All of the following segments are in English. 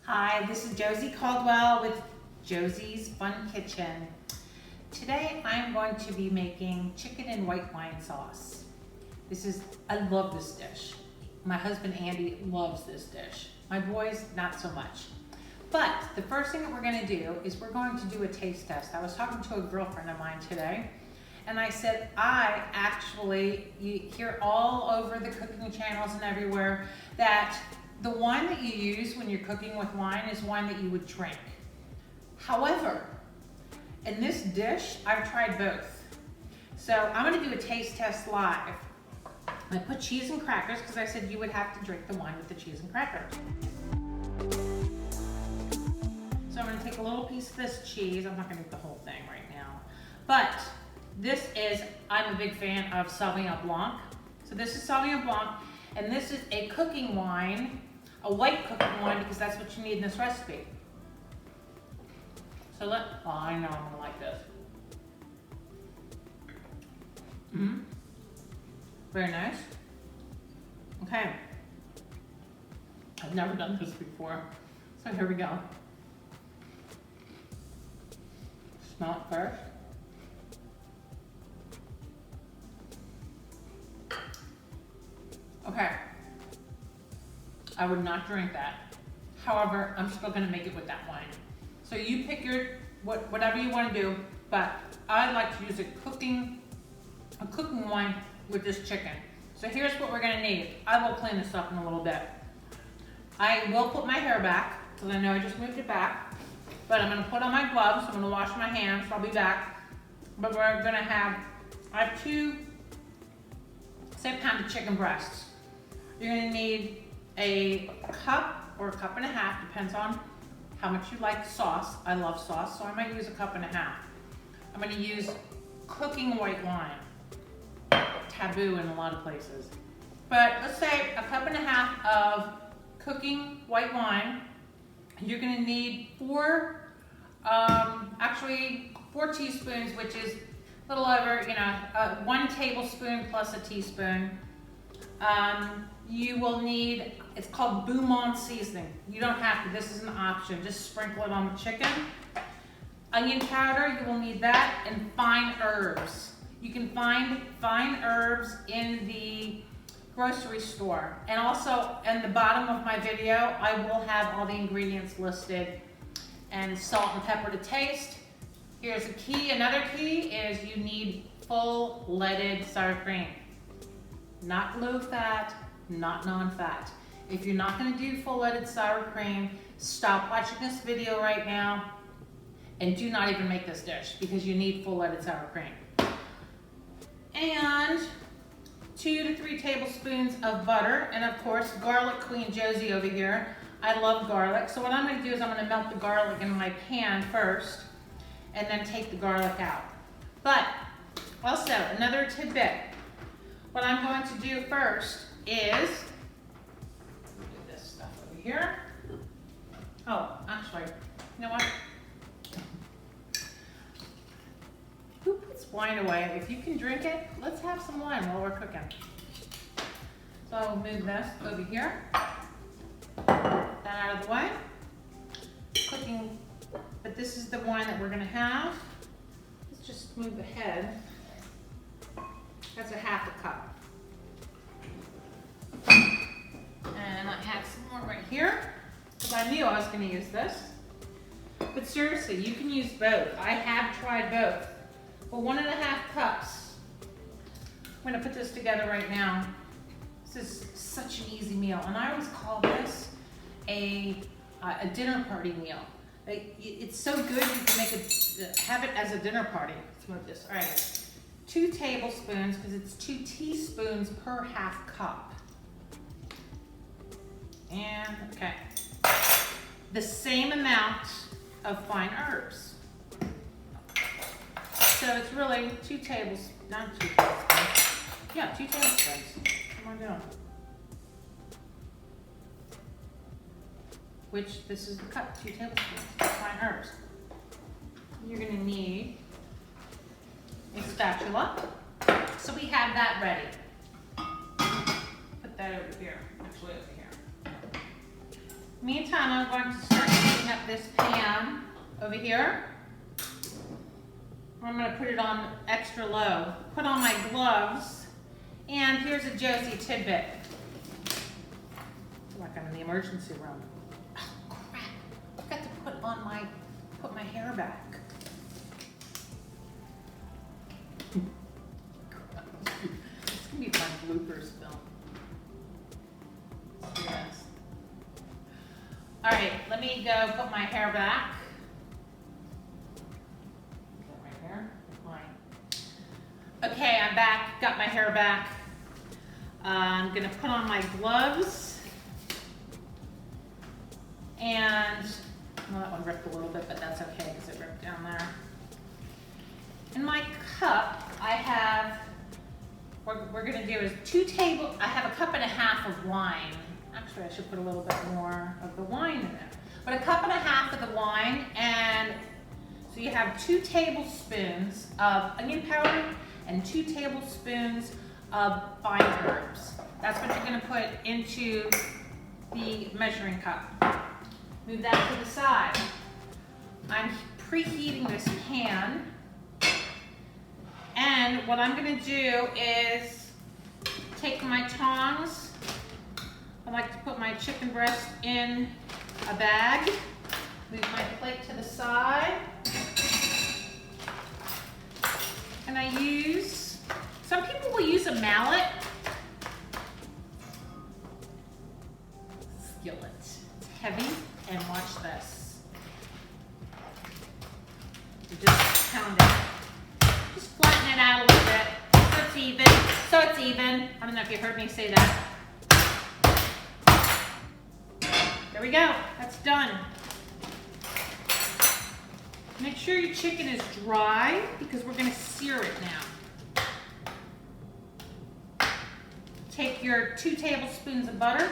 Hi, this is Josie Caldwell with Josie's Fun Kitchen. Today I'm going to be making chicken and white wine sauce. I love this dish. My husband Andy loves this dish. My boys, not so much. But the first thing that we're going to do is we're going to do a taste test. I was talking to a girlfriend of mine today, and I said, you hear all over the cooking channels and everywhere that the wine that you use when you're cooking with wine is wine that you would drink. However, in this dish, I've tried both. So I'm gonna do a taste test live. I put cheese and crackers because I said you would have to drink the wine with the cheese and crackers. So I'm gonna take a little piece of this cheese. I'm not gonna eat the whole thing right now. But I'm a big fan of Sauvignon Blanc. So this is Sauvignon Blanc, and this is a cooking wine, a white cooking wine, because that's what you need in this recipe. So I know I'm gonna like this. Very nice. Okay. I've never done this before. So here we go. Smell it first. Okay. I would not drink that. However, I'm still gonna make it with that wine. So you pick whatever you want to do, but I like to use a cooking wine with this chicken. So here's what we're gonna need. I will clean this up in a little bit. I will put my hair back, because I know I just moved it back, but I'm gonna put on my gloves, I'm gonna wash my hands, so I'll be back. But I have two same kind of chicken breasts. You're gonna need a cup or a cup and a half, depends on how much you like sauce. I love sauce, so I might use a cup and a half. I'm gonna use cooking white wine. Taboo in a lot of places. But let's say a cup and a half of cooking white wine. You're gonna need four teaspoons, which is a little over, 1 tablespoon plus a teaspoon. You will need, it's called Beaumont seasoning. You don't have to, this is an option. Just sprinkle it on the chicken. Onion powder, you will need that, and fine herbs. You can find fine herbs in the grocery store. And also, in the bottom of my video, I will have all the ingredients listed, and salt and pepper to taste. Here's a key. Another key is you need full leaded sour cream. Not low fat, not non-fat. If you're not gonna do full leaded sour cream, stop watching this video right now and do not even make this dish, because you need full leaded sour cream. And 2 to 3 tablespoons of butter, and of course, garlic queen Josie over here. I love garlic, so what I'm gonna do is I'm gonna melt the garlic in my pan first, and then take the garlic out. But also, another tidbit. What I'm going to do first is, do this stuff over here. Oh, actually, you know what? Who puts wine away? If you can drink it, let's have some wine while we're cooking. So I will move this over here. That out of the way. Cooking, but this is the wine that we're gonna have. Let's just move ahead. That's a half a cup. And I have some more right here, because I knew I was gonna use this. But seriously, you can use both. I have tried both. Well, 1.5 cups. I'm gonna put this together right now. This is such an easy meal, and I always call this a dinner party meal. It's so good, you can have it as a dinner party. Let's move this. All right, 2 tablespoons, because it's 2 teaspoons per half cup. And okay, the same amount of fine herbs. So it's really 2 tablespoons, not 2 tablespoons. Yeah, 2 tablespoons. What am I doing? Which, this is the cup, 2 tablespoons of fine herbs. You're gonna need a spatula. So we have that ready. Put that over here, actually over here. Meantime, I'm going to start heating up this pan over here. I'm going to put it on extra low. Put on my gloves, and here's a Josie tidbit. I feel like I'm in the emergency room. Oh crap! I forgot to put my hair back. This can be fun bloopers film. Let's do this. All right, let me go put my hair back. Okay, I'm back, got my hair back. I'm gonna put on my gloves. And, well, that one ripped a little bit, but that's okay because it ripped down there. In my cup, I have, what we're gonna do is I have a cup and a half of wine. Actually, I should put a little bit more of the wine in it. But a cup and a half of the wine, and so you have 2 tablespoons of onion powder and 2 tablespoons of fine herbs. That's what you're gonna put into the measuring cup. Move that to the side. I'm preheating this pan. And what I'm gonna do is take my tongs. I like to put my chicken breast in a bag. Move my plate to the side. And I use, some people will use a mallet. Skillet. It's heavy, and watch this. You just pound it. Just flatten it out a little bit so it's even. So it's even. I don't know if you heard me say that. There we go. That's done. Make sure your chicken is dry because we're going to sear it now. Take your 2 tablespoons of butter.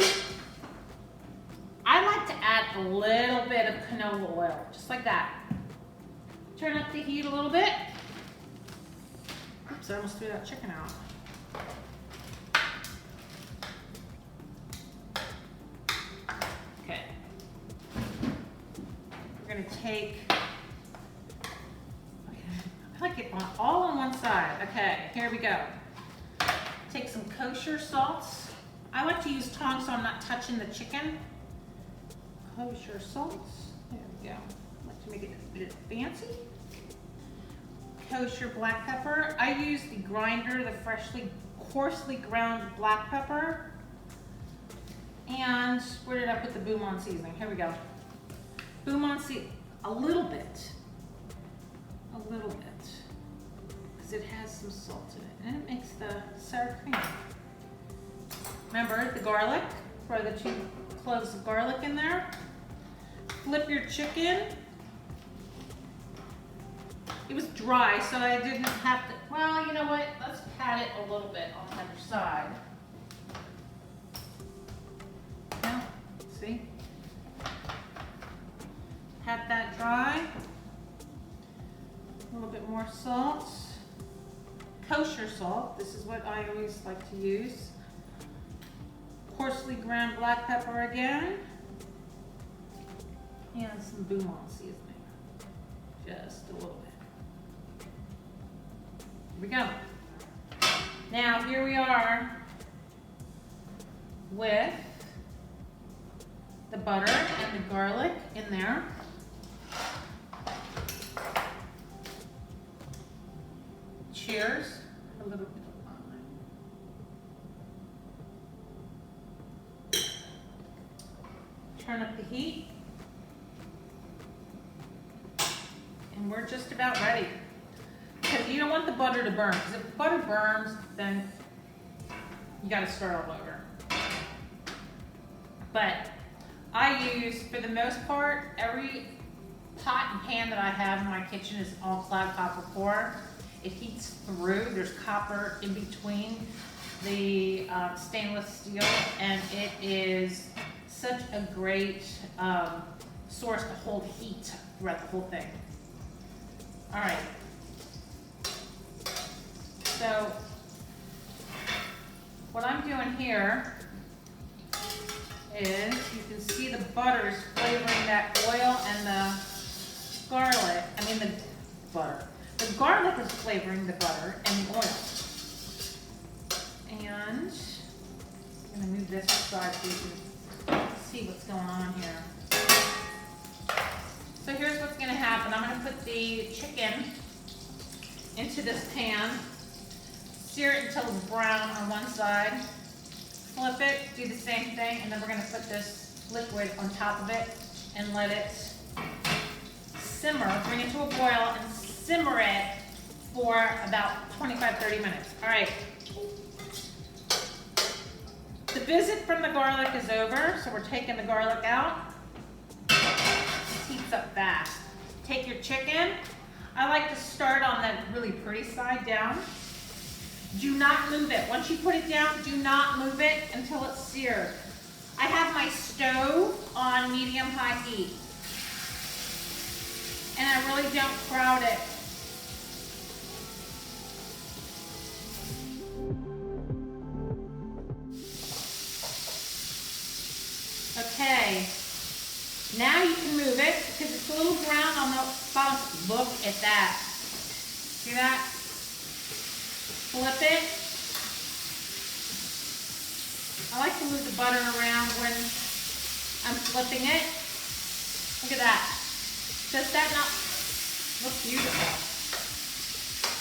I like to add a little bit of canola oil, just like that. Turn up the heat a little bit. Oops, I almost threw that chicken out. Okay. We're going to take, I like it all on one side. Okay, here we go. Take some kosher salts. I like to use tongs so I'm not touching the chicken. Kosher salts. There we go. I like to make it a bit fancy. Kosher black pepper. I use the grinder, the coarsely ground black pepper. And where did I put the Boumon seasoning? Here we go. Boumon seasoning, a little bit. A little bit. Because it has some salt in it. And it makes the sour cream. Remember the garlic, throw the 2 cloves of garlic in there. Flip your chicken. It was dry, so I didn't have to, well, you know what? Let's pat it a little bit on the other side. Now, see? Pat that dry. A little bit more salt. Kosher salt, this is what I always like to use. Coarsely ground black pepper again. And some Boumon seasoning. Just a little bit. Here we go. Now here we are with the butter and the garlic in there. Cheers. A little bit of lime. Turn up the heat. And we're just about ready. Because you don't want the butter to burn. Because if the butter burns, then you got to start all over. But I use, for the most part, every pot and pan that I have in my kitchen is all-clad copper core. It heats through. There's copper in between the stainless steel, and it is such a great source to hold heat throughout the whole thing. All right. So what I'm doing here is you can see the butters flavoring that oil and the garlic. I mean the butter. The garlic is flavoring the butter and the oil. And I'm gonna move this aside so you can see what's going on here. So here's what's gonna happen. I'm gonna put the chicken into this pan, sear it until it's brown on one side, flip it, do the same thing, and then we're gonna put this liquid on top of it and let it simmer, bring it to a boil and simmer it for about 25-30 minutes. All right. The visit from the garlic is over, so we're taking the garlic out. It heats up fast. Take your chicken. I like to start on the really pretty side down. Do not move it. Once you put it down, do not move it until it's seared. I have my stove on medium-high heat. And I really don't crowd it. Okay, now you can move it because it's a little brown on the bottom. Look at that. See that? Flip it. I like to move the butter around when I'm flipping it. Look at that. Does that not look beautiful?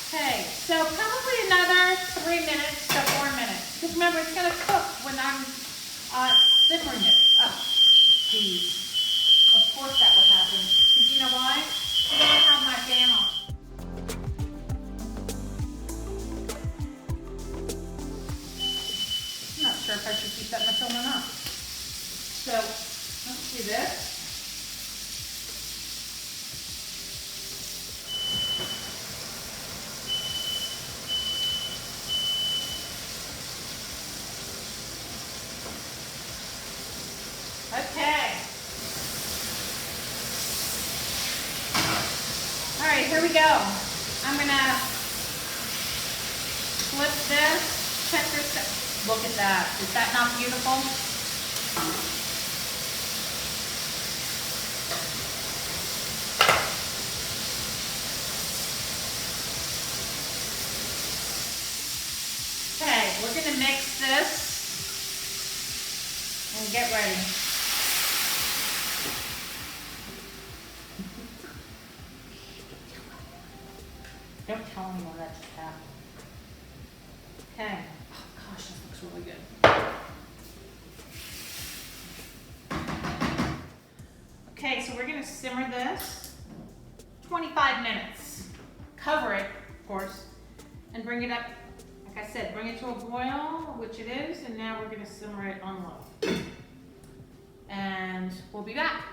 Okay, so probably another 3 minutes to 4 minutes. Because remember, it's going to cook when I'm simmering it. Oh, geez. Of course that would happen. Because you know why? I don't have my fan on. I'm not sure if I should keep that much on or not. So, let's do this. Okay. All right, here we go. I'm gonna flip this, check this. Look at that. Is that not beautiful? Okay, we're gonna mix this and get ready. Don't tell anyone that just happened. Okay. Oh gosh, this looks really good. Okay, so we're gonna simmer this 25 minutes. Cover it, of course, and bring it up. Like I said, bring it to a boil, which it is, and now we're gonna simmer it on low. And we'll be back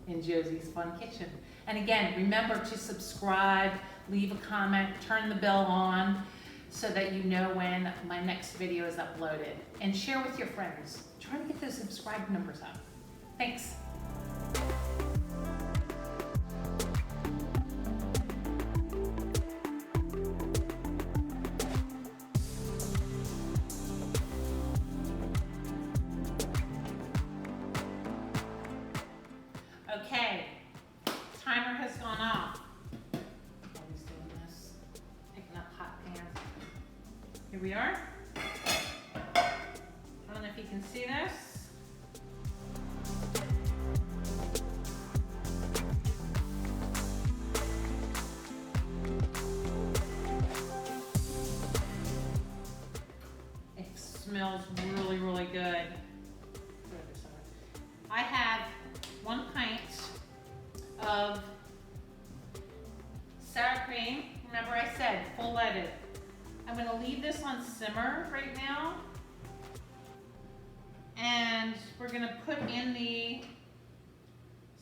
in Josie's Fun Kitchen. And again, remember to subscribe, leave a comment, turn the bell on so that you know when my next video is uploaded. And share with your friends. Try to get those subscribe numbers up. Thanks. Okay, timer has gone off. Always doing this, picking up hot pans. Here we are. I don't know if you can see this. It smells really, really good. I have 1 pint of sour cream. Remember I said full leaded. I'm going to leave this on simmer right now. And we're going to put in the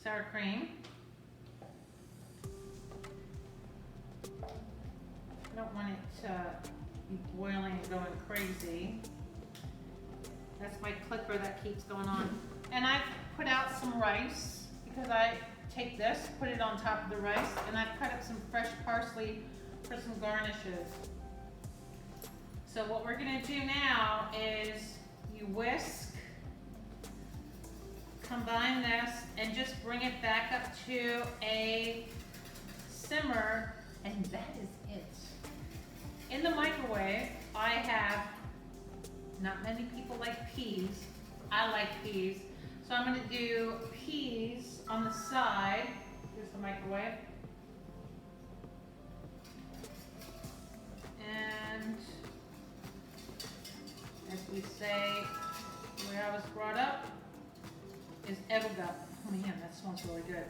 sour cream. I don't want it to be boiling and going crazy. That's my clicker that keeps going on. And I've put out some rice because I take this, put it on top of the rice, and I've cut up some fresh parsley for some garnishes. So what we're gonna do now is you whisk combine this and just bring it back up to a simmer, and that is it. In the microwave, I have, not many people like peas. I like peas. So I'm gonna do peas on the side. Here's the microwave. And as we say, where I was brought up is Edelgard. Oh man, that smells really good.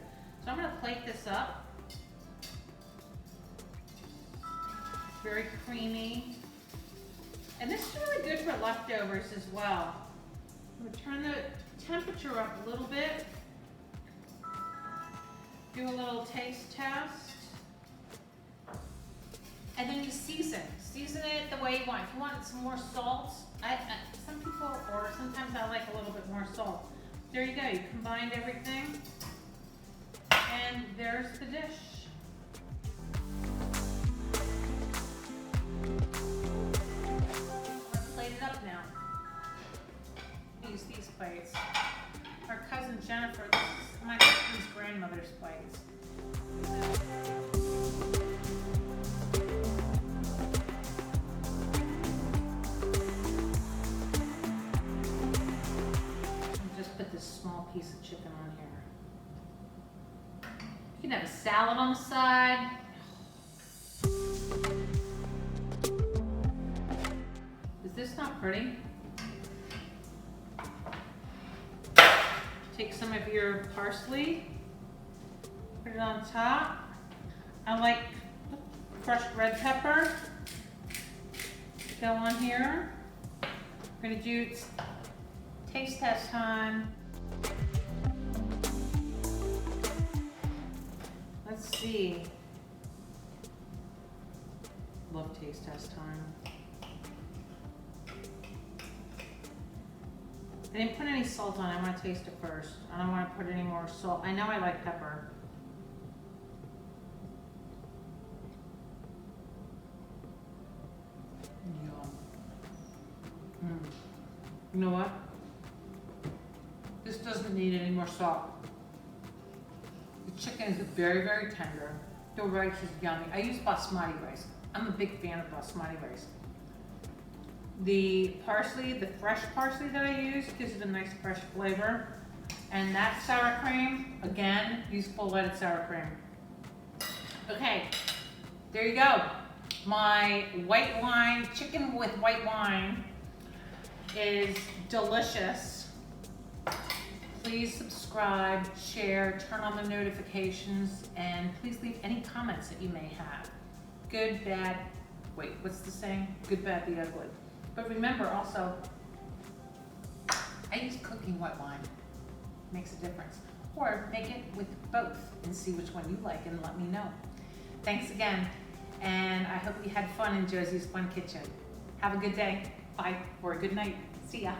So I'm gonna plate this up. It's very creamy. And this is really good for leftovers as well. I'm gonna turn the temperature up a little bit. Do a little taste test. And then you season. Season it the way you want. If you want some more salt, some people, or sometimes I like a little bit more salt. There you go, you combined everything. And there's the dish. Let's plate it up now. Use these plates. Our cousin Jennifer, this is my husband's grandmother's plates. Put this small piece of chicken on here. You can have a salad on the side. Is this not pretty? Take some of your parsley, put it on top. I like crushed red pepper. Go on here. We're gonna do taste test time. Let's see. Love taste test time. I didn't put any salt on it. I want to taste it first. I don't want to put any more salt. I know I like pepper. Yum. You know what? This doesn't need any more salt. The chicken is very, very tender. The rice is yummy. I use basmati rice. I'm a big fan of basmati rice. The parsley, the fresh parsley that I use, gives it a nice fresh flavor. And that sour cream, again, use full leaded sour cream. Okay, there you go. My white wine, chicken with white wine is delicious. Please subscribe, share, turn on the notifications, and please leave any comments that you may have. Good, bad, wait, what's the saying? Good, bad, the ugly. But remember also, I use cooking white wine. Makes a difference. Or make it with both and see which one you like and let me know. Thanks again, and I hope you had fun in Josie's Fun Kitchen. Have a good day. Bye, or a good night. See ya.